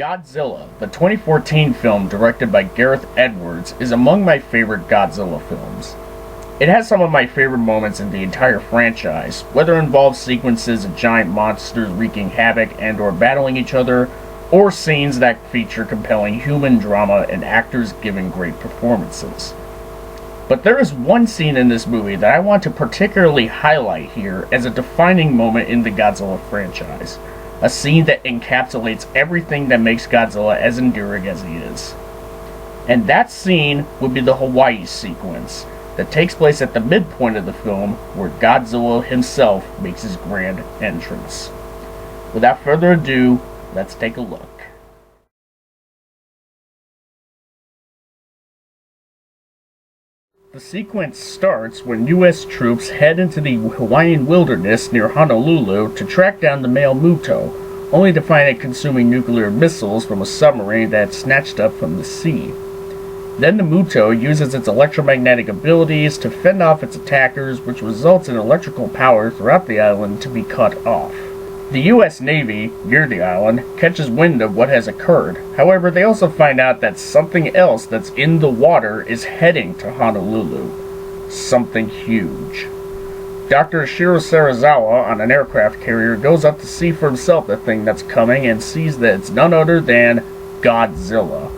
Godzilla, the 2014 film directed by Gareth Edwards, is among my favorite Godzilla films. It has some of my favorite moments in the entire franchise, whether it involves sequences of giant monsters wreaking havoc and/or battling each other, or scenes that feature compelling human drama and actors giving great performances. But there is one scene in this movie that I want to particularly highlight here as a defining moment in the Godzilla franchise. A scene that encapsulates everything that makes Godzilla as enduring as he is. And that scene would be the Hawaii sequence that takes place at the midpoint of the film, where Godzilla himself makes his grand entrance. Without further ado, let's take a look. The sequence starts when U.S. troops head into the Hawaiian wilderness near Honolulu to track down the male Muto, only to find it consuming nuclear missiles from a submarine that it snatched up from the sea. Then the Muto uses its electromagnetic abilities to fend off its attackers, which results in electrical power throughout the island to be cut off. The U.S. Navy, near the island, catches wind of what has occurred. However, they also find out that something else that's in the water is heading to Honolulu. Something huge. Dr. Shiro Serizawa, on an aircraft carrier, goes up to see for himself the thing that's coming and sees that it's none other than Godzilla.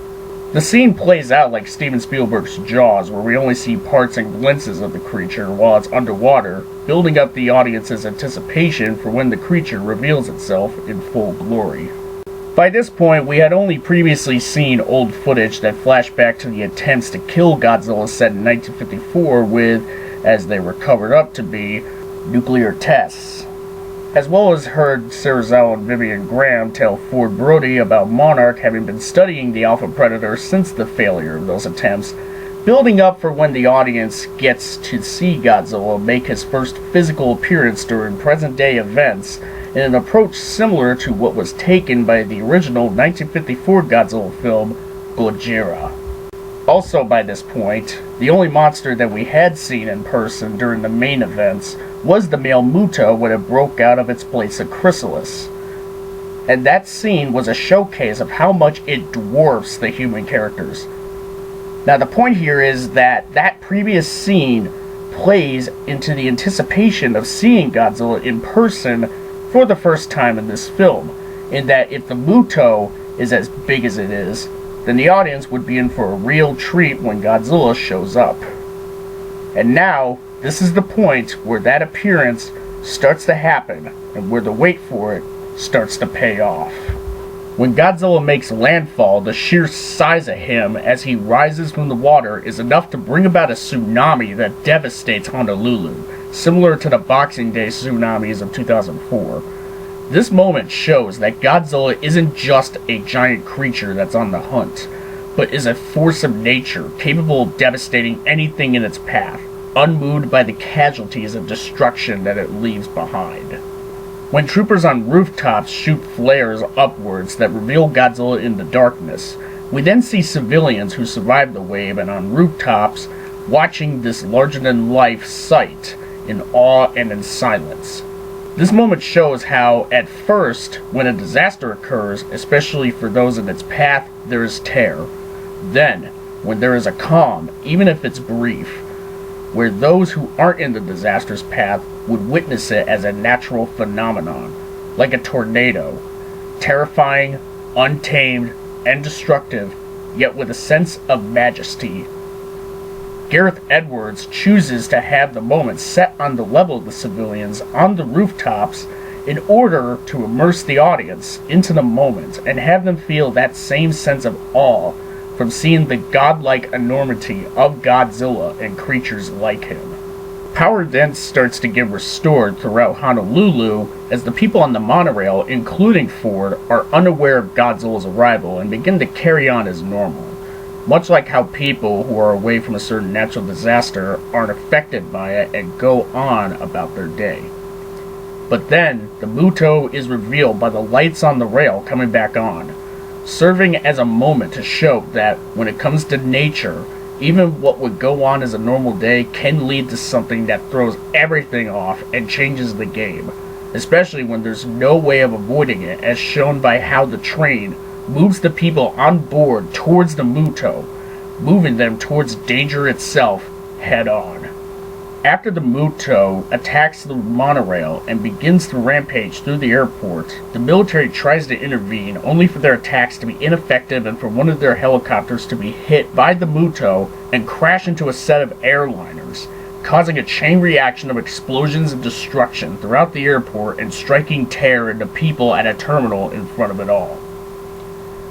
The scene plays out like Steven Spielberg's Jaws, where we only see parts and glimpses of the creature while it's underwater, building up the audience's anticipation for when the creature reveals itself in full glory. By this point, we had only previously seen old footage that flashed back to the attempts to kill Godzilla set in 1954 with, as they were covered up to be, nuclear tests. As well as heard Serizawa and Vivian Graham tell Ford Brody about Monarch having been studying the Alpha Predator since the failure of those attempts, building up for when the audience gets to see Godzilla make his first physical appearance during present-day events in an approach similar to what was taken by the original 1954 Godzilla film, Gojira. Also by this point, the only monster that we had seen in person during the main events was the male Muto when it broke out of its place of chrysalis. And that scene was a showcase of how much it dwarfs the human characters. Now the point here is that that previous scene plays into the anticipation of seeing Godzilla in person for the first time in this film, in that if the Muto is as big as it is, then the audience would be in for a real treat when Godzilla shows up. And now, this is the point where that appearance starts to happen, and where the wait for it starts to pay off. When Godzilla makes landfall, the sheer size of him as he rises from the water is enough to bring about a tsunami that devastates Honolulu, similar to the Boxing Day tsunamis of 2004. This moment shows that Godzilla isn't just a giant creature that's on the hunt, but is a force of nature capable of devastating anything in its path, unmoved by the casualties of destruction that it leaves behind. When troopers on rooftops shoot flares upwards that reveal Godzilla in the darkness, we then see civilians who survived the wave and on rooftops watching this larger-than-life sight in awe and in silence. This moment shows how, at first, when a disaster occurs, especially for those in its path, there is terror. Then, when there is a calm, even if it's brief, where those who aren't in the disaster's path would witness it as a natural phenomenon, like a tornado, terrifying, untamed, and destructive, yet with a sense of majesty. Gareth Edwards chooses to have the moment set on the level of the civilians on the rooftops in order to immerse the audience into the moment and have them feel that same sense of awe from seeing the godlike enormity of Godzilla and creatures like him. Power then starts to get restored throughout Honolulu as the people on the monorail, including Ford, are unaware of Godzilla's arrival and begin to carry on as normal. Much like how people who are away from a certain natural disaster aren't affected by it and go on about their day. But then, the Muto is revealed by the lights on the rail coming back on, serving as a moment to show that when it comes to nature, even what would go on as a normal day can lead to something that throws everything off and changes the game, especially when there's no way of avoiding it, as shown by how the train moves the people on board towards the Muto, moving them towards danger itself head on. After the Muto attacks the monorail and begins to rampage through the airport, the military tries to intervene only for their attacks to be ineffective and for one of their helicopters to be hit by the Muto and crash into a set of airliners, causing a chain reaction of explosions and destruction throughout the airport and striking terror into people at a terminal in front of it all.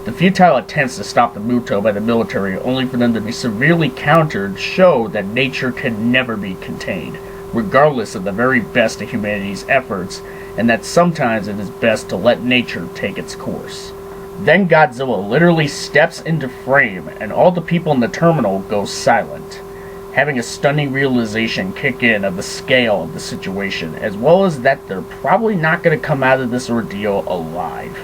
The futile attempts to stop the Muto by the military, only for them to be severely countered, show that nature can never be contained, regardless of the very best of humanity's efforts, and that sometimes it is best to let nature take its course. Then Godzilla literally steps into frame, and all the people in the terminal go silent, having a stunning realization kick in of the scale of the situation, as well as that they're probably not going to come out of this ordeal alive.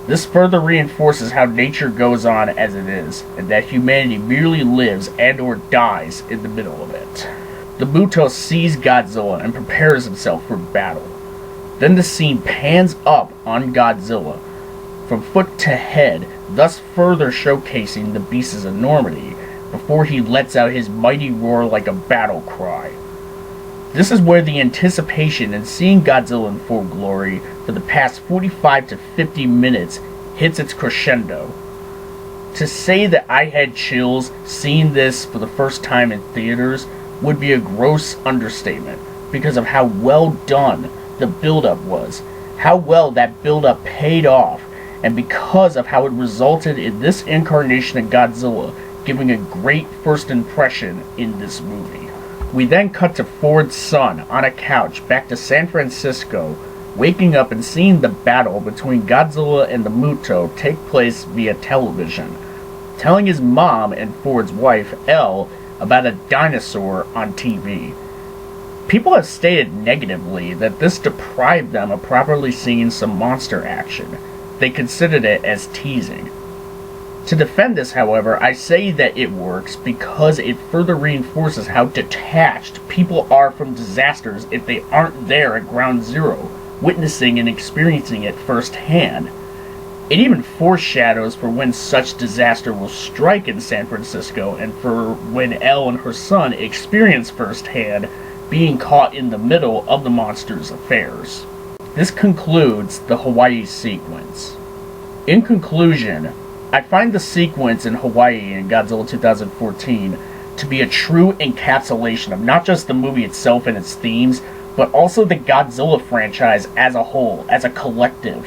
This further reinforces how nature goes on as it is, and that humanity merely lives and or dies in the middle of it. The Muto sees Godzilla and prepares himself for battle. Then the scene pans up on Godzilla, from foot to head, thus further showcasing the beast's enormity, before he lets out his mighty roar like a battle cry. This is where the anticipation in seeing Godzilla in full glory for the past 45 to 50 minutes hits its crescendo. To say that I had chills seeing this for the first time in theaters would be a gross understatement because of how well done the build-up was, how well that build-up paid off, and because of how it resulted in this incarnation of Godzilla giving a great first impression in this movie. We then cut to Ford's son on a couch back to San Francisco, waking up and seeing the battle between Godzilla and the Muto take place via television, telling his mom and Ford's wife, Elle, about a dinosaur on TV. People have stated negatively that this deprived them of properly seeing some monster action. They considered it as teasing. To defend this, however, I say that it works because it further reinforces how detached people are from disasters if they aren't there at ground zero, witnessing and experiencing it firsthand. It even foreshadows for when such disaster will strike in San Francisco and for when Elle and her son experience firsthand being caught in the middle of the monster's affairs. This concludes the Hawaii sequence. In conclusion, I find the sequence in Hawaii in Godzilla 2014 to be a true encapsulation of not just the movie itself and its themes, but also the Godzilla franchise as a whole, as a collective.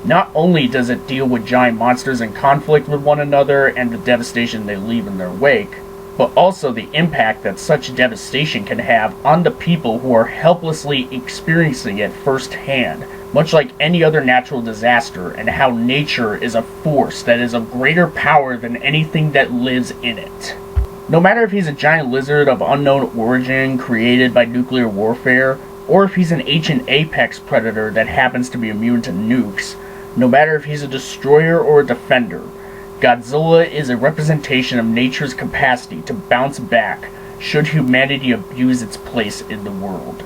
Not only does it deal with giant monsters in conflict with one another and the devastation they leave in their wake, but also the impact that such devastation can have on the people who are helplessly experiencing it firsthand, much like any other natural disaster, and how nature is a force that is of greater power than anything that lives in it. No matter if he's a giant lizard of unknown origin created by nuclear warfare, or if he's an ancient apex predator that happens to be immune to nukes, no matter if he's a destroyer or a defender, Godzilla is a representation of nature's capacity to bounce back should humanity abuse its place in the world.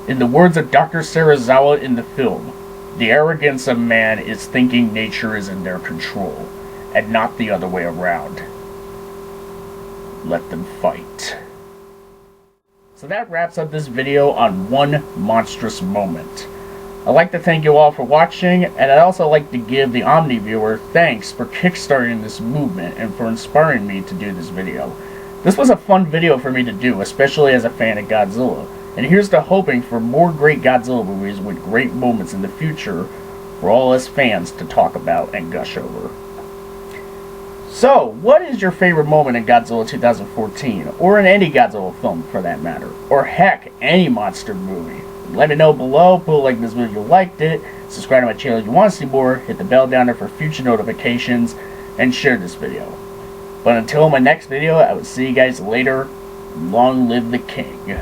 In the words of Dr. Serizawa in the film, the arrogance of man is thinking nature is in their control, and not the other way around. Let them fight. So that wraps up this video on One Monstrous Moment. I'd like to thank you all for watching, and I'd also like to give the Omni Viewer thanks for kickstarting this movement and for inspiring me to do this video. This was a fun video for me to do, especially as a fan of Godzilla, and here's to hoping for more great Godzilla movies with great moments in the future for all us fans to talk about and gush over. So, what is your favorite moment in Godzilla 2014, or in any Godzilla film for that matter, or heck, any monster movie? Let me know below, put a like this video if you liked it, subscribe to my channel if you want to see more, hit the bell down there for future notifications, and share this video. But until my next video, I will see you guys later. Long live the king.